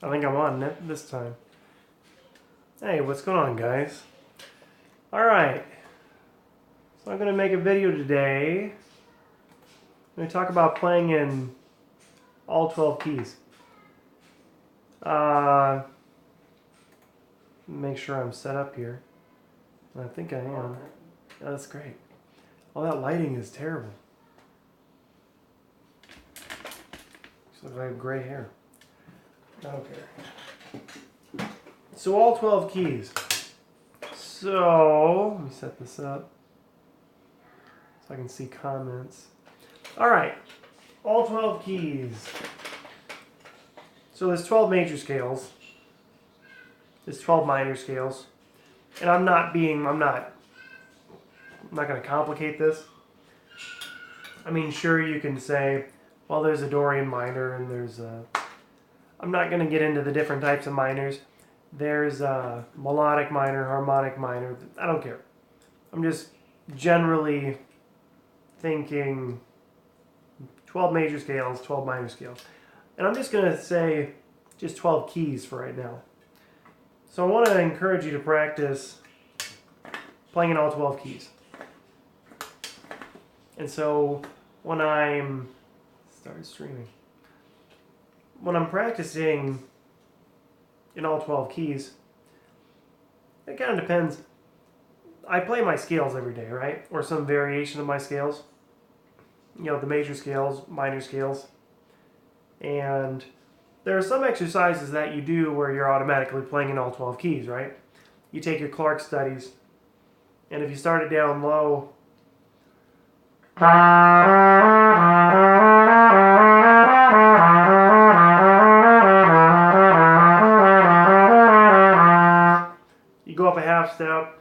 I think I'm on it this time. Hey, what's going on, guys? Alright. So I'm going to make a video today. I'm going to talk about playing in all 12 keys. Make sure I'm set up here. I think I am. Oh, that's great. All that lighting is terrible. Looks like I have gray hair. Okay. So all 12 keys. So, let me set this up so I can see comments. Alright, all 12 keys. So there's 12 major scales. There's 12 minor scales. And I'm not going to complicate this. I mean, sure, you can say, well, there's a Dorian minor and there's a... I'm not going to get into the different types of minors. There's a melodic minor, harmonic minor. I don't care. I'm just generally thinking 12 major scales, 12 minor scales. And I'm just going to say just 12 keys for right now. So I want to encourage you to practice playing in all 12 keys. And so when I'm practicing in all 12 keys, it kind of depends. I play my scales every day, right? Or some variation of my scales. You know, the major scales, minor scales. And there are some exercises that you do where you're automatically playing in all 12 keys, right? You take your Clark studies, and if you start it down low, you go up a half step,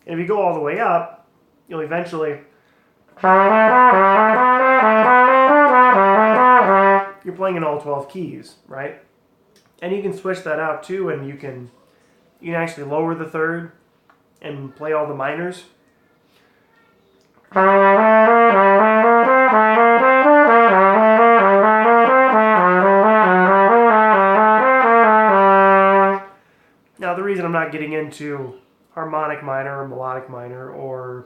and if you go all the way up, you'll eventually, you're playing in all 12 keys, right? And you can switch that out too, and you can actually lower the third and play all the minors. Now, the reason I'm not getting into harmonic minor or melodic minor or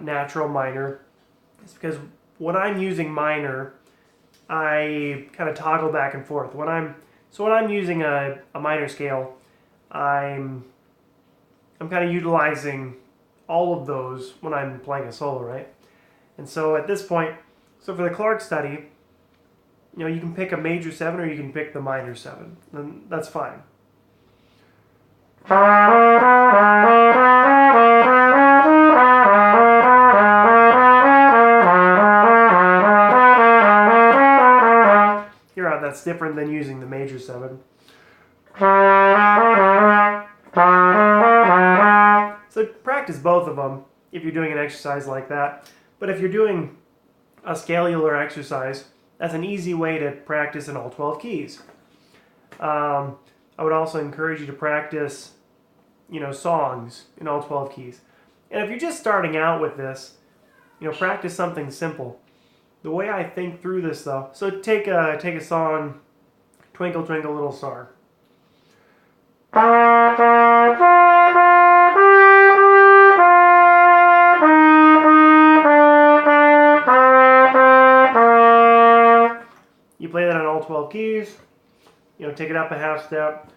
natural minor is because when I'm using minor, I kind of toggle back and forth. When I'm using a minor scale, I'm kind of utilizing all of those when I'm playing a solo, right? And so at this point, so for the Clark study, you know, you can pick a major 7 or you can pick the minor 7. And that's fine. Here, that's different than using the major 7. So practice both of them if you're doing an exercise like that. But if you're doing a scalular exercise, that's an easy way to practice in all 12 keys. I would also encourage you to practice, you know, songs in all 12 keys. And if you're just starting out with this, you know, practice something simple. The way I think through this, though, so take a song, Twinkle Twinkle Little Star. You play that on all 12 keys, you know, take it up a half step.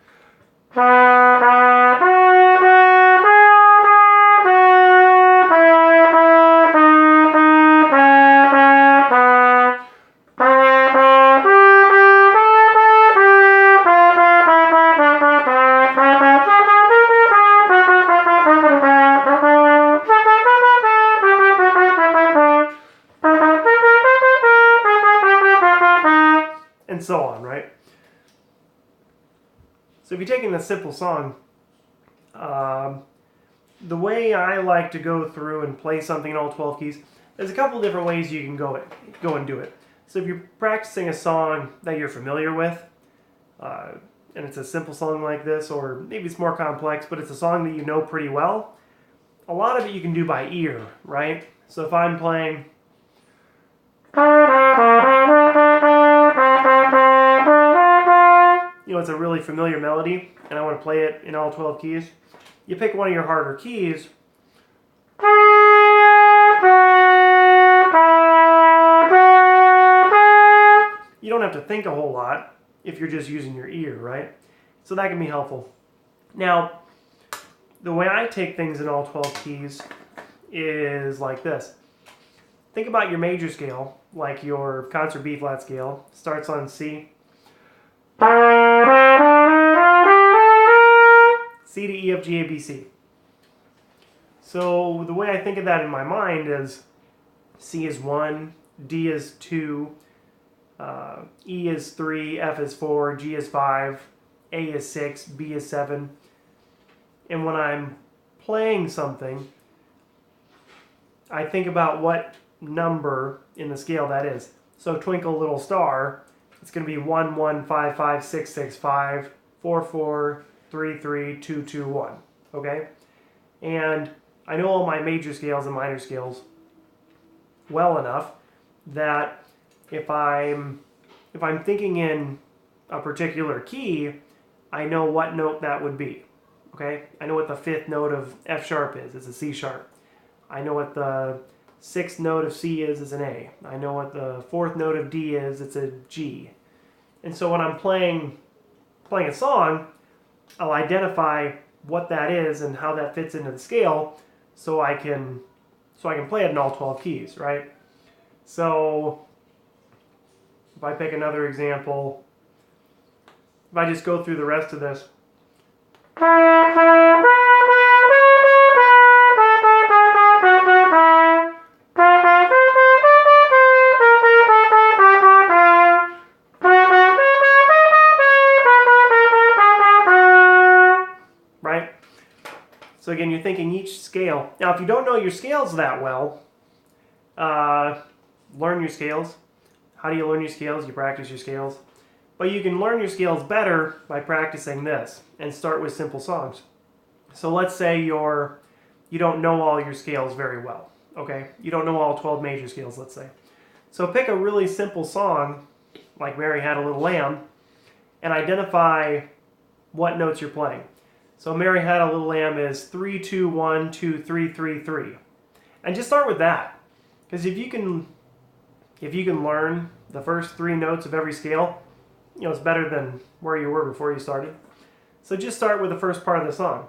And so on, right? So if you're taking a simple song, the way I like to go through and play something in all 12 keys, there's a couple different ways you can go and do it. So if you're practicing a song that you're familiar with, and it's a simple song like this, or maybe it's more complex, but it's a song that you know pretty well, a lot of it you can do by ear, right? So if I'm playing, it's a really familiar melody, and I want to play it in all 12 keys, you pick one of your harder keys, you don't have to think a whole lot if you're just using your ear, right? So that can be helpful. Now, the way I take things in all 12 keys is like this. Think about your major scale, like your concert B flat scale, starts on C. C to E, F, G, A, B, C. So the way I think of that in my mind is C is 1, D is 2, E is 3, F is 4, G is 5, A is 6, B is 7. And when I'm playing something, I think about what number in the scale that is. So Twinkle Little Star, it's going to be 1, 1, 5, 5, 6, 6, 5, 4, 4, 3, 3, 2, 2, 1. Okay? And I know all my major scales and minor scales well enough that if I'm thinking in a particular key, I know what note that would be. Okay? I know what the fifth note of F sharp is. It's a C sharp. I know what the sixth note of C is. It's an A. I know what the fourth note of D is. It's a G. And so when I'm playing a song, I'll identify what that is and how that fits into the scale, so I can play it in all 12 keys, right? So if I pick another example, if I just go through the rest of this. Right? So again, you're thinking each scale. Now, if you don't know your scales that well, learn your scales. How do you learn your scales? You practice your scales. But you can learn your scales better by practicing this and start with simple songs. So let's say you don't know all your scales very well, okay? You don't know all 12 major scales, let's say. So pick a really simple song, like Mary Had a Little Lamb, and identify what notes you're playing. So Mary Had a Little Lamb is 3, 2, 1, 2, 3, 3, 3. And just start with that. Because if you can learn the first 3 notes of every scale, it's better than where you were before you started. So just start with the first part of the song.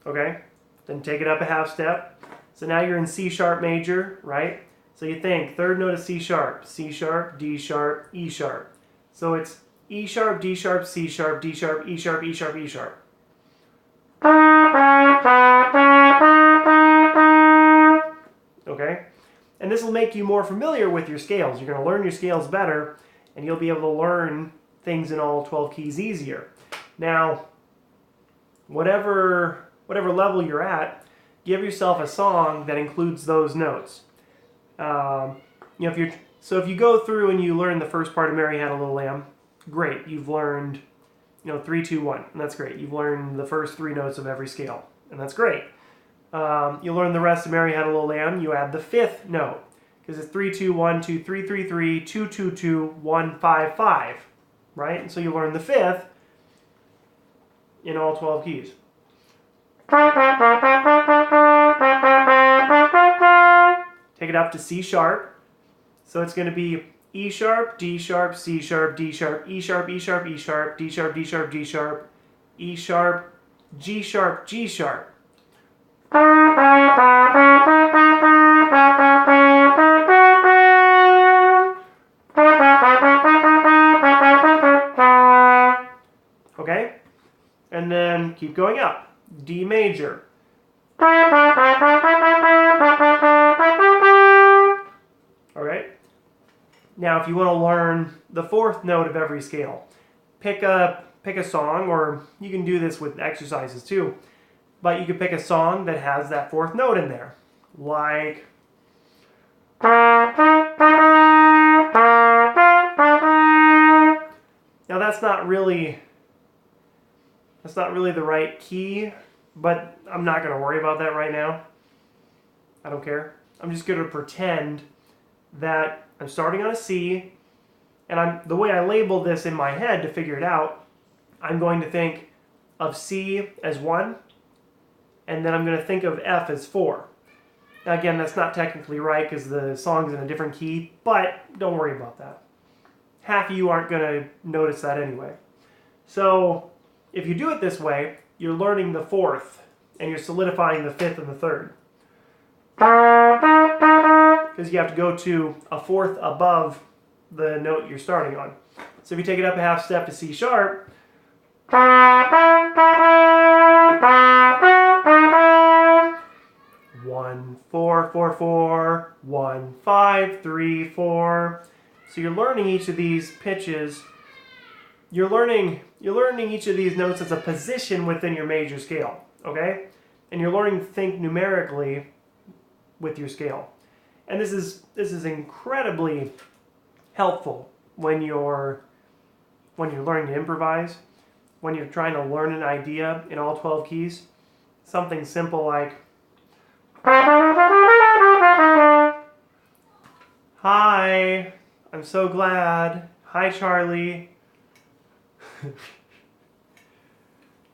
Okay? Then take it up a half step. So now you're in C sharp major, right? So you think, third note of C sharp, D sharp, E sharp. So it's E sharp, D sharp, C sharp, D sharp, E sharp, E sharp, E sharp. Okay? And this will make you more familiar with your scales. You're going to learn your scales better, and you'll be able to learn things in all 12 keys easier. Now, whatever level you're at, give yourself a song that includes those notes. If you go through and you learn the first part of Mary Had a Little Lamb, great. You've learned 3, 2, 1, and that's great. You've learned the first 3 notes of every scale, and that's great. You learn the rest of Mary Had a Little Lamb, you add the fifth note, because it's 3, 2, 1, 2, 3, 3, 3, 2, 2, 2, 1, 5, 5, right? And so you learn the fifth in all 12 keys. Take it up to C sharp, so it's going to be E sharp, D sharp, C sharp, D sharp, E sharp, E sharp, E sharp, D sharp, D sharp, D sharp, E sharp, G sharp, G sharp. Okay? And then keep going up. D major. Alright? Now if you want to learn the fourth note of every scale, pick a song, or you can do this with exercises too. But you could pick a song that has that fourth note in there. Like... Now that's not really the right key but I'm not going to worry about that right now. I don't care. I'm just going to pretend that I'm starting on a C, and the way I label this in my head to figure it out, I'm going to think of C as 1, and then I'm going to think of F as 4. Now again, that's not technically right because the song's in a different key, but don't worry about that. Half of you aren't going to notice that anyway. So if you do it this way, you're learning the 4th, and you're solidifying the 5th and the 3rd. Because you have to go to a 4th above the note you're starting on. So if you take it up a half step to C sharp, 1 4 4 4 1 5 3 4. So you're learning each of these pitches. You're learning each of these notes as a position within your major scale, okay? And you're learning to think numerically with your scale. And this is incredibly helpful when you're learning to improvise, when you're trying to learn an idea in all 12 keys. Something simple like, hi, I'm so glad. Hi, Charlie.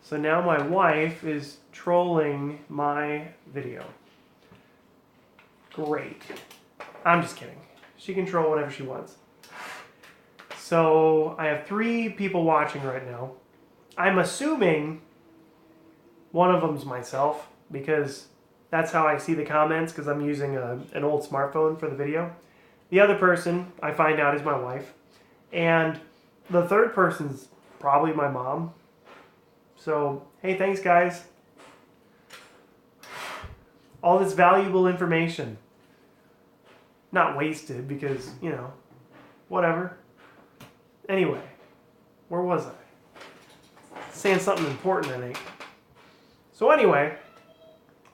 So now my wife is trolling my video. Great. I'm just kidding. She can troll whatever she wants. So I have 3 people watching right now. I'm assuming one of them's myself because that's how I see the comments because I'm using an old smartphone for the video. The other person I find out is my wife. And the third person's probably my mom. So, hey, thanks guys. All this valuable information. Not wasted because, you know, whatever. Anyway, where was I? Saying something important, I think. So anyway,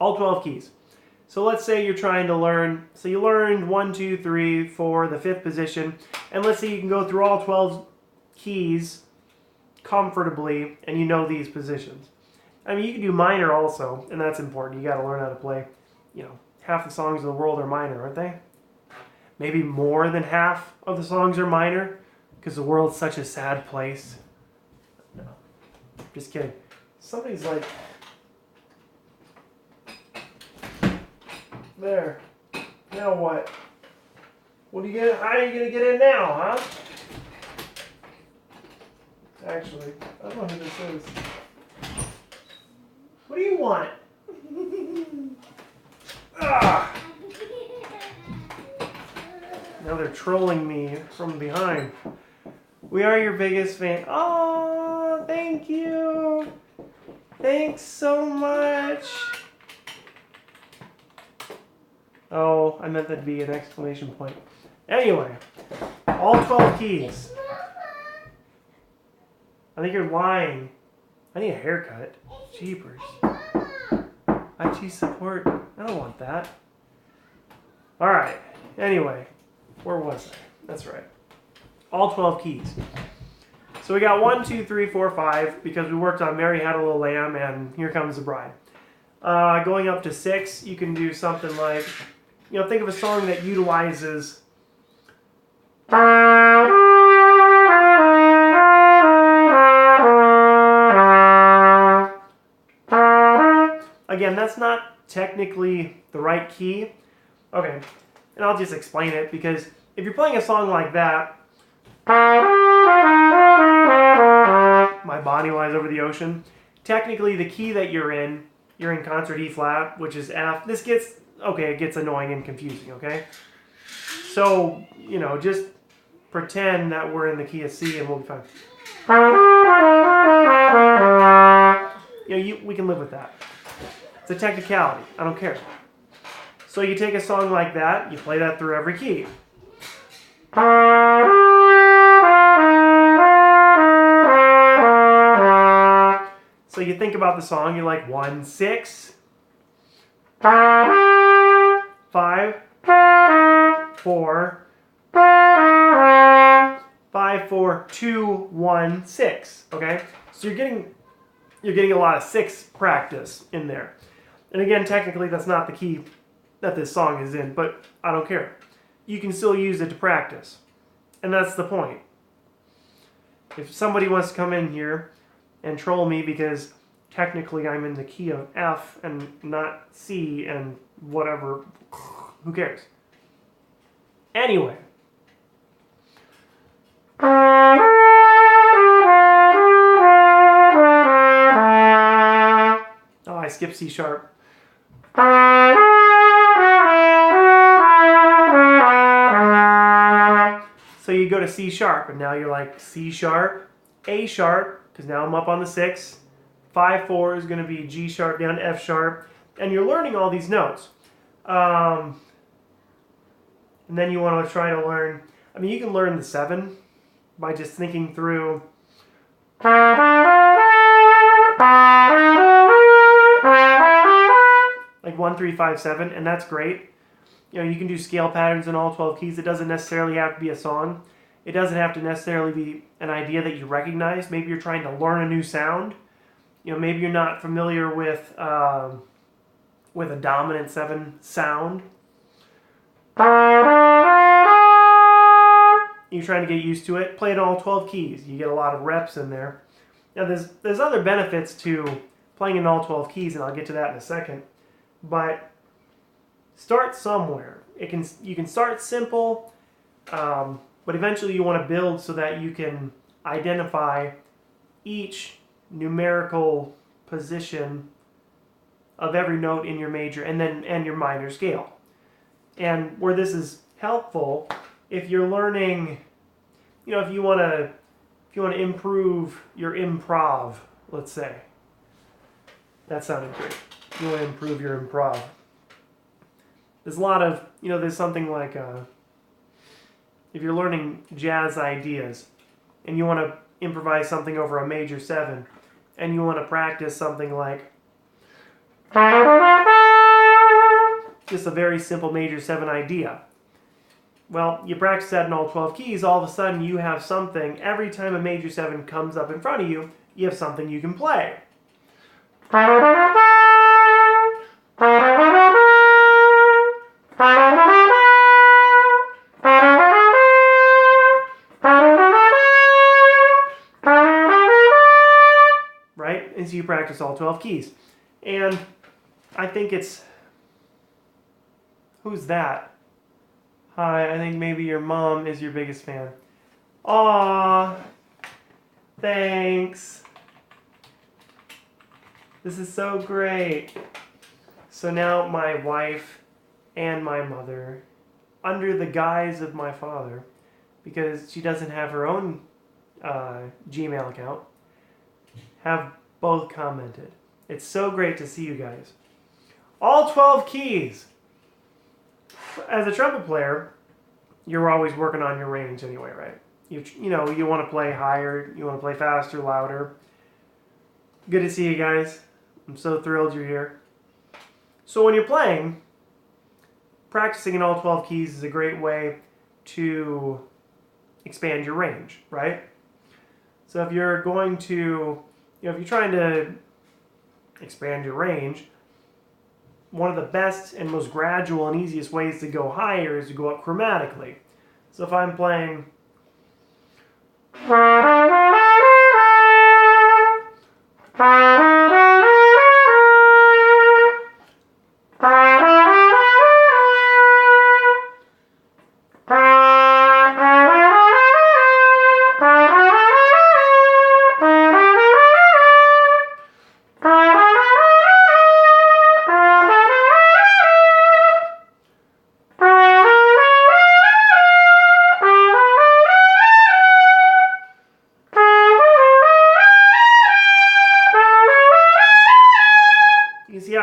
all 12 keys. So let's say you're trying to learn, so you learned 1, 2, 3, 4, the 5th position, and let's say you can go through all 12 keys comfortably and you know these positions. I mean, you can do minor also, and that's important. You got to learn how to play. You know, half the songs in the world are minor, aren't they? Maybe more than half of the songs are minor because the world's such a sad place. No, just kidding. Somebody's like, there. Now what? What are you gonna? How are you gonna get in now, huh? Actually, I don't know who this is. What do you want? Ah! Now they're trolling me from behind. We are your biggest fan. Oh, thank you. Thanks so much. Oh, I meant that'd be an exclamation point. Anyway, all 12 keys. I think you're lying. I need a haircut. Jeepers. IT support. I don't want that. Alright. Anyway. Where was I? That's right. All 12 keys. So we got 1, 2, 3, 4, 5 because we worked on Mary Had a Little Lamb and Here Comes the Bride. Going up to 6, you can do something like, you know, think of a song that utilizes again, that's not technically the right key. Okay, and I'll just explain it because if you're playing a song like that, My Body Lies Over the Ocean, technically the key that you're in concert E flat, which is F. This gets, okay, it gets annoying and confusing, okay? So, you know, just pretend that we're in the key of C and we'll be fine. You know, we can live with that. It's a technicality. I don't care. So you take a song like that, you play that through every key. So you think about the song, you're like 1, 6, 5, 4, 5, 4, 2, 1, 6. Okay? So you're you're getting a lot of 6 practice in there. And again, technically that's not the key that this song is in, but I don't care. You can still use it to practice. And that's the point. If somebody wants to come in here and troll me because technically I'm in the key of F and not C and whatever, who cares? Anyway. Oh, I skipped C sharp. So you go to C sharp, and now you're like C sharp, A sharp, because now I'm up on the 6. 5/4 is going to be G sharp down to F sharp, and you're learning all these notes. And then you want to try to learn, I mean, you can learn the 7 by just thinking through. Like 1, 3, 5, 7, and that's great. You know, you can do scale patterns in all 12 keys. It doesn't necessarily have to be a song. It doesn't have to necessarily be an idea that you recognize. Maybe you're trying to learn a new sound. You know, maybe you're not familiar with a dominant 7 sound. You're trying to get used to it. Play it in all 12 keys. You get a lot of reps in there. Now, there's other benefits to playing in all 12 keys, and I'll get to that in a second. But start somewhere. You can start simple, but eventually you want to build so that you can identify each numerical position of every note in your major and your minor scale. And where this is helpful, if you're learning, you know, if you want to improve your improv, let's say. That sounded great. You want to improve your improv. There's a lot of, you know, there's something like, if you're learning jazz ideas and you want to improvise something over a major 7 and you want to practice something like just a very simple major 7 idea. Well, you practice that in all 12 keys, all of a sudden you have something, every time a major 7 comes up in front of you, you have something you can play. Right? And so you practice all 12 keys. And I think it's... Who's that? Hi, I think maybe your mom is your biggest fan. Aww. Thanks. This is so great. So now my wife and my mother, under the guise of my father, because she doesn't have her own Gmail account, have both commented. It's so great to see you guys. All 12 keys. As a trumpet player, you're always working on your range anyway, right? You know, you want to play higher, you want to play faster, louder. Good to see you guys. I'm so thrilled you're here. So when you're playing, practicing in all 12 keys is a great way to expand your range, right? So if you're going to, you know, if you're trying to expand your range, one of the best and most gradual and easiest ways to go higher is to go up chromatically. So if I'm playing...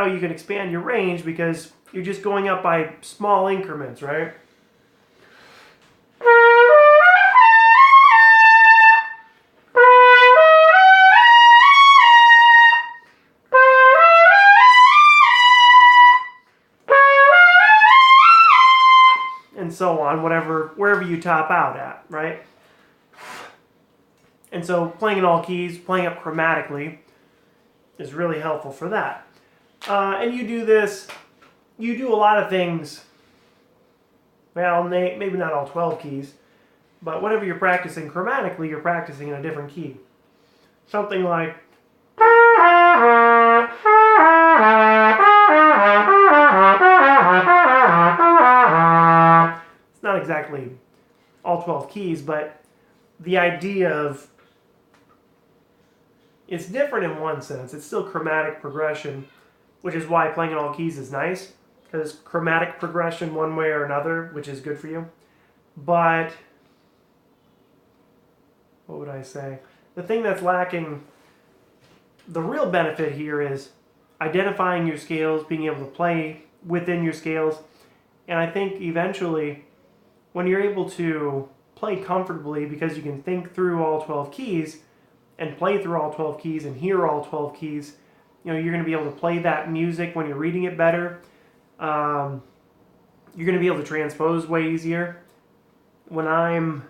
You can expand your range because you're just going up by small increments, right? And so on, wherever you top out at, right? And so playing in all keys, playing up chromatically, is really helpful for that. And you do this, you do a lot of things, well, maybe not all 12 keys, but whenever you're practicing chromatically, you're practicing in a different key. Something like... It's not exactly all 12 keys, but the idea of... It's different in one sense. It's still chromatic progression, which is why playing in all keys is nice, because chromatic progression one way or another, which is good for you. But, what would I say? The thing that's lacking, the real benefit here is identifying your scales, being able to play within your scales, and I think eventually, when you're able to play comfortably because you can think through all 12 keys, and play through all 12 keys and hear all 12 keys, you're going to be able to play that music when you're reading it better. You're going to be able to transpose way easier. When I'm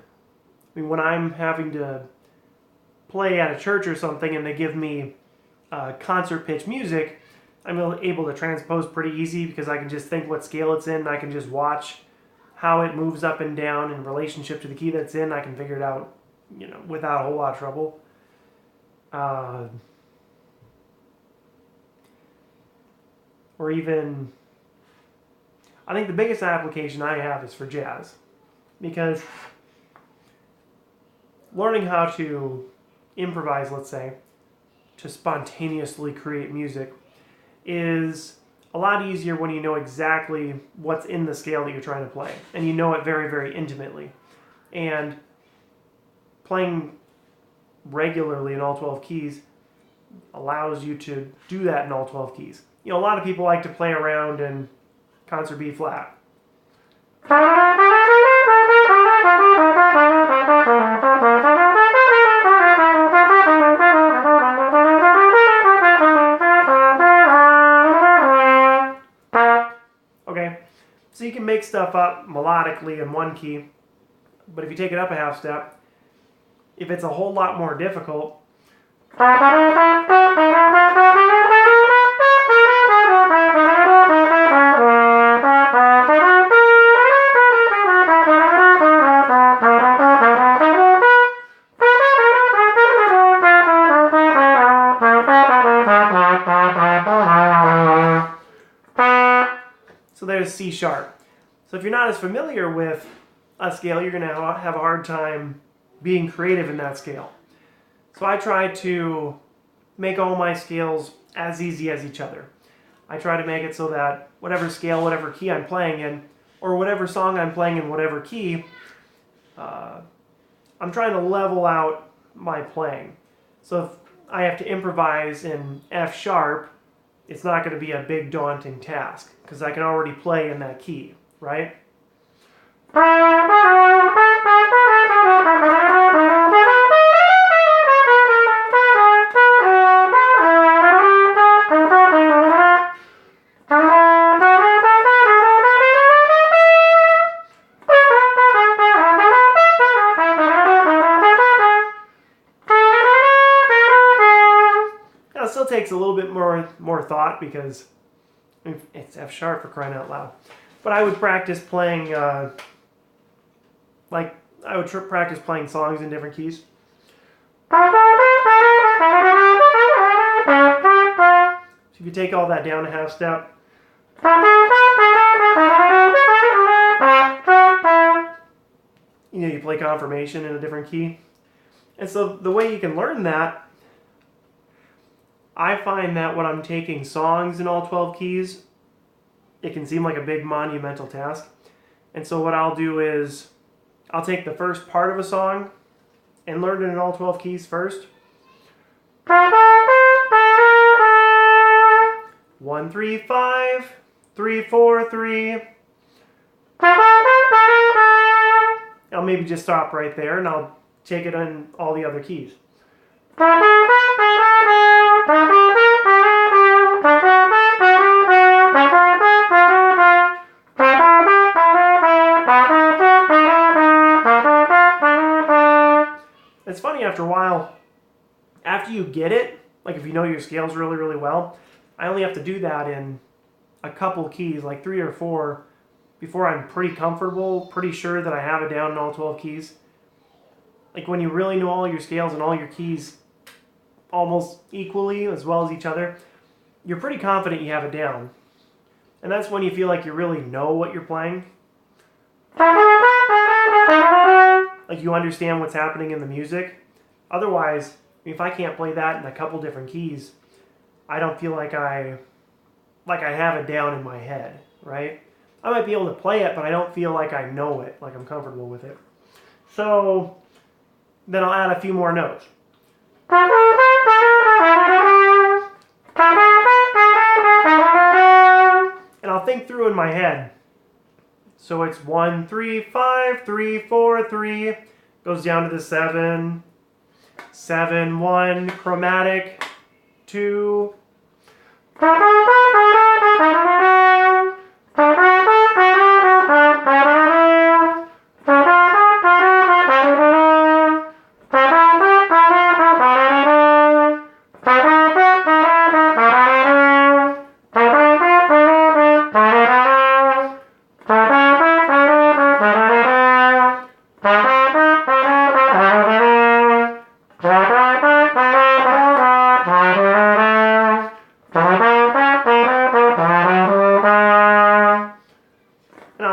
having to play at a church or something and they give me concert pitch music, I'm able to transpose pretty easy because I can just think what scale it's in and I can just watch how it moves up and down in relationship to the key that's in. I can figure it out, without a whole lot of trouble. Or even, I think the biggest application I have is for jazz, because learning how to improvise, let's say, to spontaneously create music is a lot easier when you know exactly what's in the scale that you're trying to play, and you know it very, very intimately. And playing regularly in all 12 keys allows you to do that in all 12 keys. A lot of people like to play around in concert B flat. Okay, so you can make stuff up melodically in one key, but if you take it up a half step, if it's a whole lot more difficult, so there's C sharp. So if you're not as familiar with a scale, you're going to have a hard time being creative in that scale. So I try to make all my scales as easy as each other. I try to make it so that whatever scale, whatever key I'm playing in, or whatever song I'm playing in whatever key, I'm trying to level out my playing. So if I have to improvise in F sharp, it's not going to be a big daunting task, because I can already play in that key, right? Now, it still takes a little bit more thought because it's F sharp, for crying out loud. But I would practice playing, practice playing songs in different keys. So if you take all that down a half step, you play confirmation in a different key. And so the way you can learn that, I find that when I'm taking songs in all 12 keys, it can seem like a big monumental task. And so what I'll do is I'll take the first part of a song and learn it in all 12 keys first. 1, 3, 5, 3, 4, 3. I'll maybe just stop right there and I'll take it on all the other keys. It's funny, after a while, after you get it, like if you know your scales really, really well, I only have to do that in a couple keys, like 3 or 4, before I'm pretty comfortable, pretty sure that I have it down in all 12 keys. Like when you really know all your scales and all your keys almost equally as well as each other, you're pretty confident you have it down. And that's when you feel like you really know what you're playing. Like you understand what's happening in the music. Otherwise, if I can't play that in a couple different keys, I don't feel like I have it down in my head, right? I might be able to play it, but I don't feel like I know it, like I'm comfortable with it. So then I'll add a few more notes. And I'll think through in my head. So it's 1, 3, 5, 3, 4, 3, goes down to the 7, 7, 1, chromatic, 2,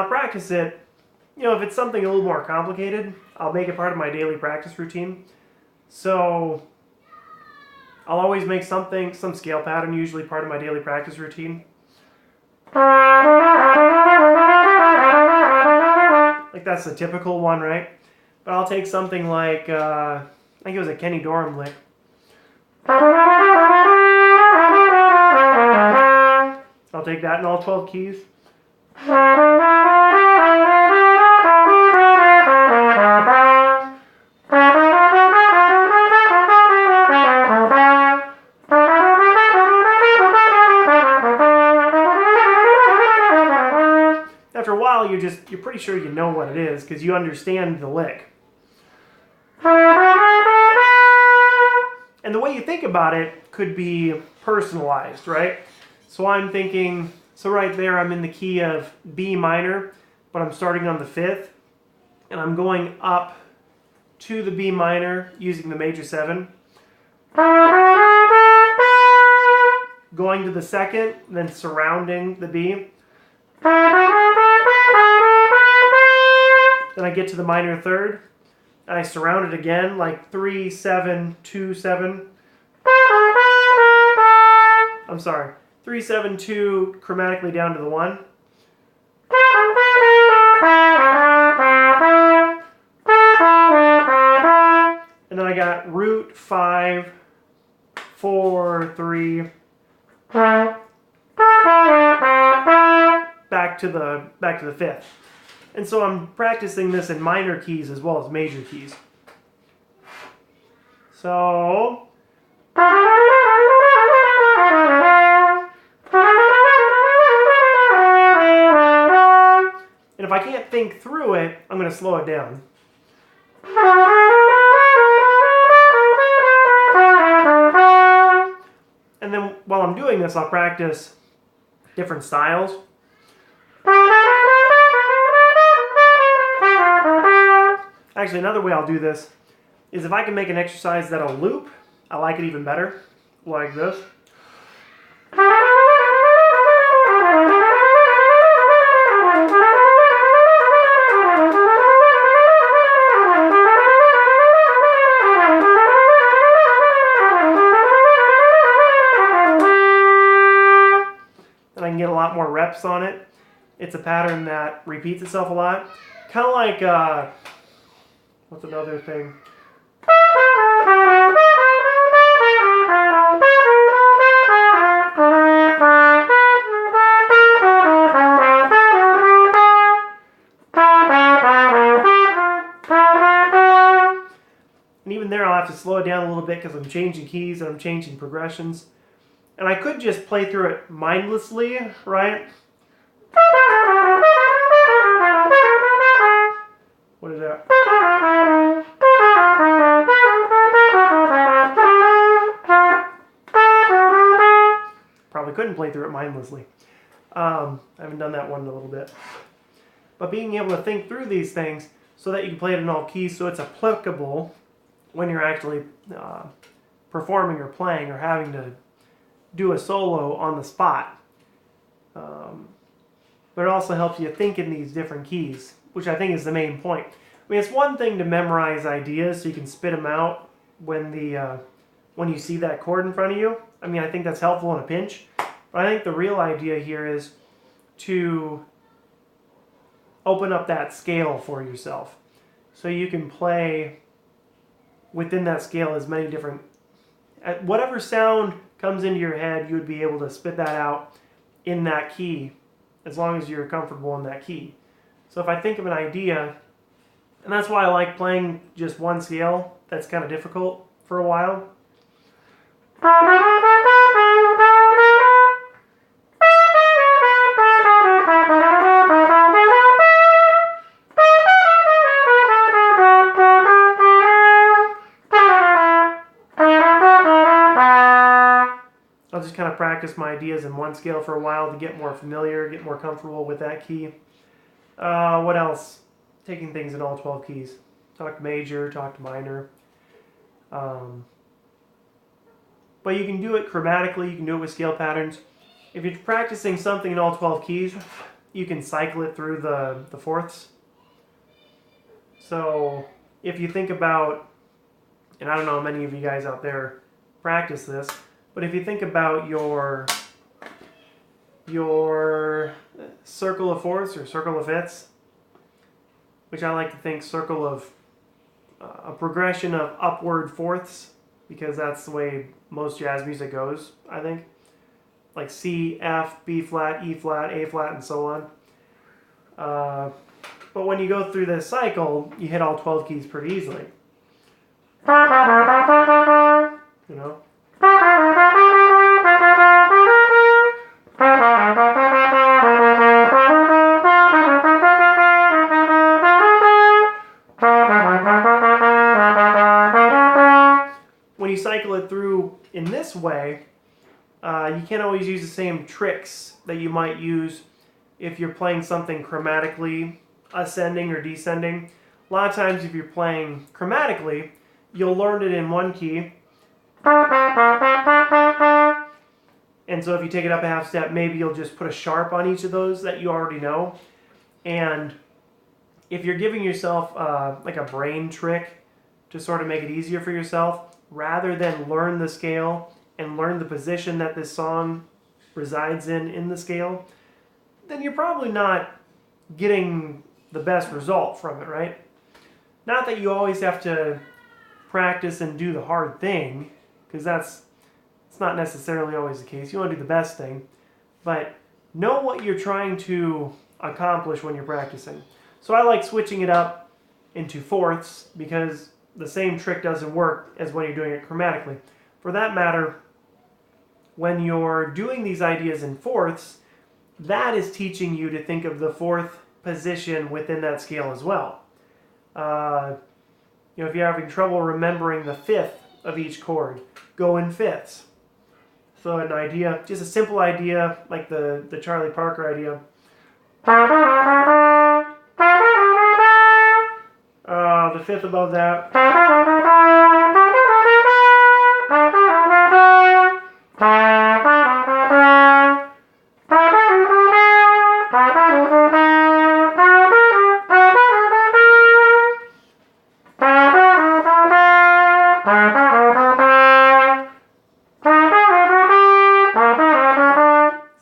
practice it. You know, if it's something a little more complicated, I'll make it part of my daily practice routine. So I'll always make some scale pattern usually part of my daily practice routine. Like that's the typical one, right? But I'll take something like, I think it was a Kenny Dorham lick. I'll take that in all 12 keys. After a while, you're pretty sure you know what it is because you understand the lick. And the way you think about it could be personalized, right? So I'm thinking, so right there I'm in the key of B minor, but I'm starting on the 5th, and I'm going up to the B minor using the major 7. Going to the 2nd, then surrounding the B. Then I get to the minor 3rd, and I surround it again, like 3, 7, 2, 7. I'm sorry, 3, 7, 2, chromatically down to the 1. And then I got root 5, 4, 3. Back to the 5th. And so I'm practicing this in minor keys as well as major keys. So and if I can't think through it, I'm going to slow it down. And then while I'm doing this, I'll practice different styles. Actually, another way I'll do this is if I can make an exercise that'll loop, I like it even better, like this. And I can get a lot more reps on it. It's a pattern that repeats itself a lot. Kind of like, what's another thing? And even there I'll have to slow it down a little bit because I'm changing keys and I'm changing progressions. And I could just play through it mindlessly, right? What is that? couldn't play through it mindlessly. I haven't done that one in a little bit. But being able to think through these things so that you can play it in all keys so it's applicable when you're actually performing or playing or having to do a solo on the spot. But it also helps you think in these different keys, which I think is the main point. I mean, it's one thing to memorize ideas so you can spit them out when you see that chord in front of you. I mean, I think that's helpful in a pinch. But I think the real idea here is to open up that scale for yourself so you can play within that scale as many different... Whatever sound comes into your head, you would be able to spit that out in that key as long as you're comfortable in that key. So if I think of an idea, and that's why I like playing just one scale that's kind of difficult for a while. I'll just kind of practice my ideas in one scale for a while to get more familiar, get more comfortable with that key. What else? Taking things in all 12 keys. Talk major, talk minor. But you can do it chromatically, you can do it with scale patterns. If you're practicing something in all 12 keys, you can cycle it through the fourths. So if you think about, and I don't know how many of you guys out there practice this, but if you think about your circle of fourths or circle of fifths, which I like to think circle of a progression of upward fourths, because that's the way most jazz music goes, I think. Like C, F, B flat, E flat, A flat, and so on. But when you go through this cycle, you hit all 12 keys pretty easily. You know? When you cycle it through in this way, you can't always use the same tricks that you might use if you're playing something chromatically ascending or descending. A lot of times if you're playing chromatically, you'll learn it in one key. And so if you take it up a half step, maybe you'll just put a sharp on each of those that you already know. And if you're giving yourself like a brain trick to sort of make it easier for yourself, rather than learn the scale and learn the position that this song resides in the scale, then you're probably not getting the best result from it, right? Not that you always have to practice and do the hard thing, because it's not necessarily always the case. You want to do the best thing, but know what you're trying to accomplish when you're practicing. So I like switching it up into fourths because the same trick doesn't work as when you're doing it chromatically. For that matter, when you're doing these ideas in fourths, that is teaching you to think of the fourth position within that scale as well. If you're having trouble remembering the fifth of each chord, go in fifths. So an idea, just a simple idea like the Charlie Parker idea. The fifth above that.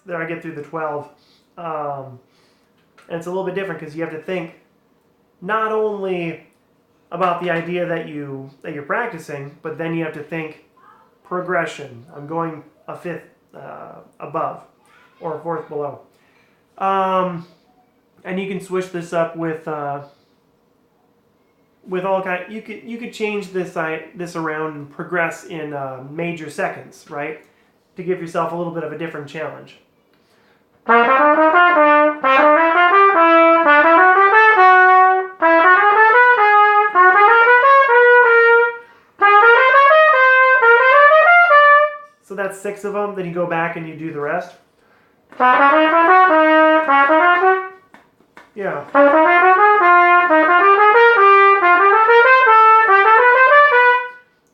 There I get through the 12. And it's a little bit different because you have to think not only about the idea that you're practicing, but then you have to think progression. I'm going a fifth above or a fourth below. And you can switch this up with all kind. You could change this around and progress in major seconds, right? To give yourself a little bit of a different challenge. So that's 6 of them. Then you go back and you do the rest. Yeah.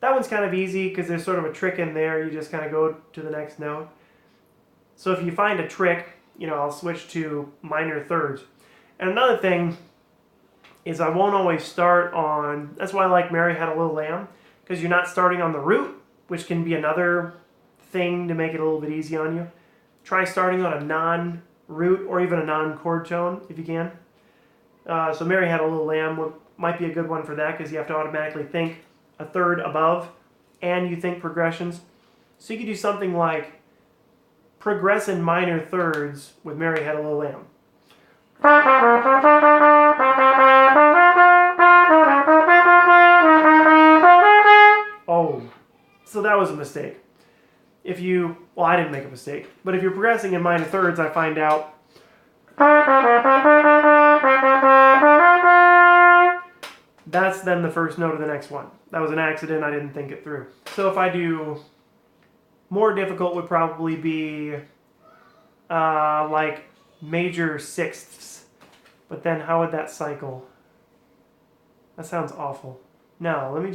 That one's kind of easy because there's sort of a trick in there. You just kind of go to the next note. So if you find a trick, I'll switch to minor thirds. And another thing is I won't always start on, that's why I like Mary Had a Little Lamb, because you're not starting on the root, which can be another thing to make it a little bit easy on you. Try starting on a non-root or even a non-chord tone if you can. So Mary Had a Little Lamb might be a good one for that because you have to automatically think a third above and you think progressions. So you could do something like progress in minor thirds with Mary Had a Little Lamb. Oh, so that was a mistake. Well, I didn't make a mistake, but if you're progressing in minor thirds, I find out that's then the first note of the next one. That was an accident, I didn't think it through. So if I do more difficult would probably be like major sixths, but then how would that cycle? That sounds awful. No, let me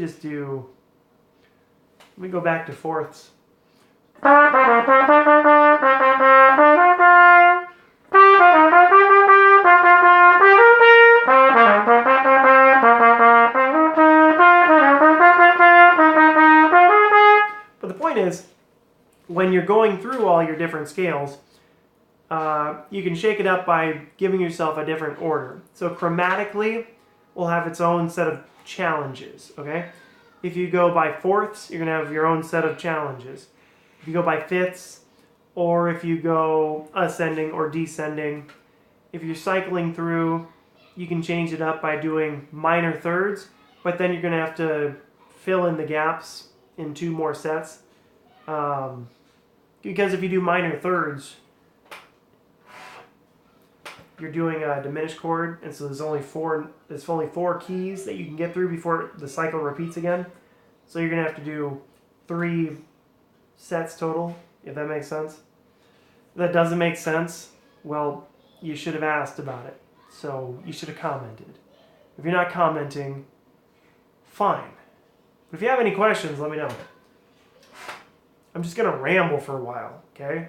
go back to fourths. But the point is, when you're going through all your different scales, you can shake it up by giving yourself a different order. So chromatically will have its own set of challenges, okay? If you go by fourths, you're going to have your own set of challenges. If you go by fifths, or if you go ascending or descending, if you're cycling through, you can change it up by doing minor thirds, but then you're going to have to fill in the gaps in 2 more sets. Because if you do minor thirds, you're doing a diminished chord, and so there's only 4 keys that you can get through before the cycle repeats again. So you're going to have to do 3 sets total, if that makes sense. If that doesn't make sense, well, you should have asked about it. So you should have commented. If you're not commenting, fine. But if you have any questions, let me know. I'm just going to ramble for a while, okay?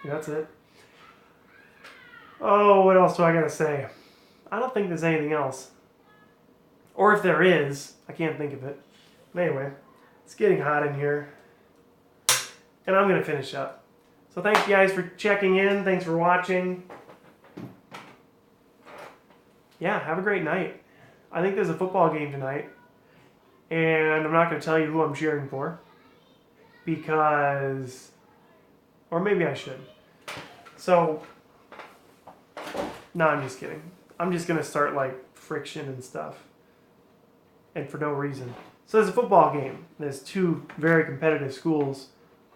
That's it. Oh, what else do I got to say? I don't think there's anything else. Or if there is, I can't think of it. But anyway, it's getting hot in here. And I'm going to finish up. So thanks, guys, for checking in. Thanks for watching. Yeah, have a great night. I think there's a football game tonight. And I'm not going to tell you who I'm cheering for. Because... Or maybe I should. So... No, I'm just kidding. I'm just going to start, friction and stuff. And for no reason. So there's a football game. There's 2 very competitive schools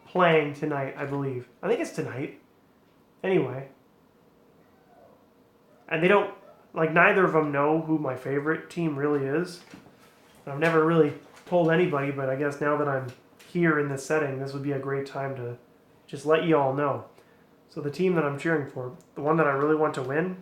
playing tonight, I believe. I think it's tonight. Anyway. And they don't... neither of them know who my favorite team really is. And I've never really told anybody, but I guess now that I'm here in this setting, this would be a great time to just let you all know. So the team that I'm cheering for, the one that I really want to win,